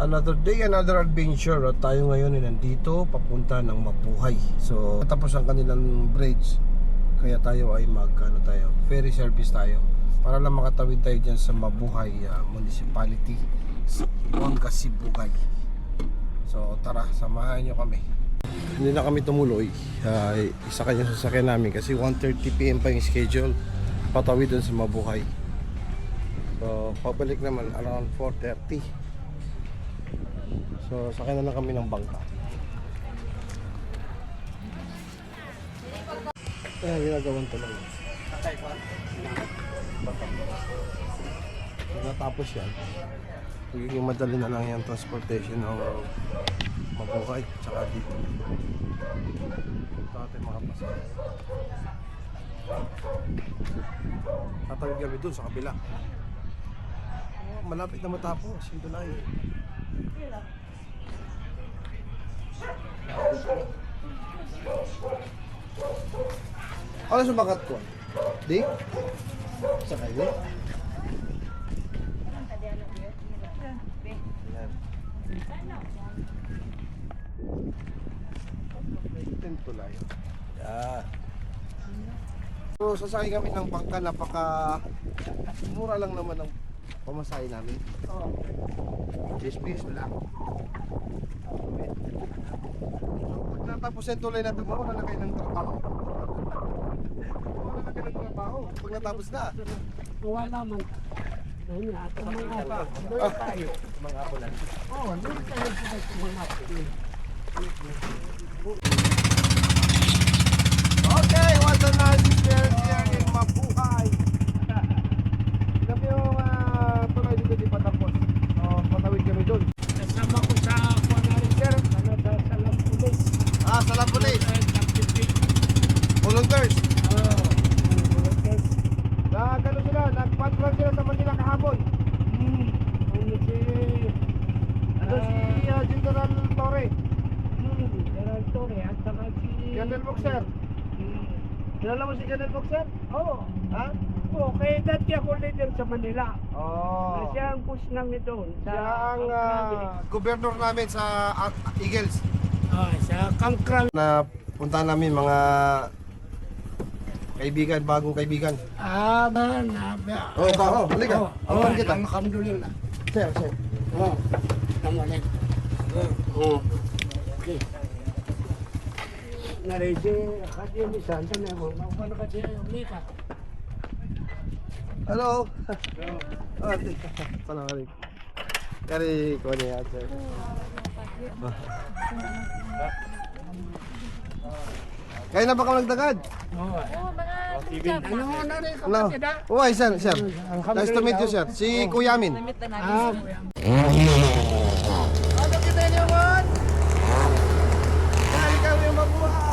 Another day, another adventure. At tayo ngayon ay nandito papunta ng Mabuhay. So tapos ang kanilang bridge, kaya tayo ay ferry service tayo para lang makatawid tayo dyan sa Mabuhay Municipality sa Buanga, Sibugay. So tara, samahan nyo kami. Hindi na kami tumuloy. Isa kanya sasakyan namin kasi 1:30 PM pa yung schedule patawid dun sa Mabuhay. So pabalik naman around 4:30. So sakay na lang kami ng bangka. Ayan, ginagawan tuloy. Natapos yan, magiging madali na lang yung transportation ng Mabuhay tsaka dito. Ito ating mga pasahero. Tatawid kami dun sa kabila. Malapit na matapos yung tulay. Ano sa bakat ko? Di? Sakay di? Yan. Tulay. Yan. So sasakay kami ng bangka, napaka mura lang naman ang pamasahe namin. Peso lang. Pag natapos yung tulay natin, mawala na kayo ng trabaho. Mawala na kayo ng trabaho pag natapos na. Wala naman. Doon na, ito mga apo. Doon tayo. Mga apo lang. Oo, doon tayo sa mga apo. Okay, what's a nice experience here in Mabuhay. Kami yung tulay dito di patapos. So, patawid kami doon. Kasama ko sa Kuanarin, sir. Ano, sa Lampulis. Sa Lampulis. Volunteers. Oo, volunteers. Gano'n sila, nag-patrol sila sa Manila kahapon. Ano si... Ano si General Torre. General Torre, at saka si... General Boxer. Kilala mo si General Boxer? Oo. Ha? Oo, kaya dati ako leader sa Manila. Oo. Siya ang push namin doon. Siya ang gobernador namin sa Eagles. Sa Kangkral. Na punta namin mga kaibigan, bagong kaibigan. Halika. Awan kita. Alhamdulillah. Sir. Tamalan. Okay. Narede kasi minsan na mo mawala kasi ulit. Hello. Salam alaikum. Kari ko niya sir. Kaya na ba ka nagdagad? Oo. Ano na rin Hello. kapatid ah? Uy, sir. Nice to meet you, sir. Si Kuya Min. Ano kita niyo, man? Kaya kami yung Mabuhay.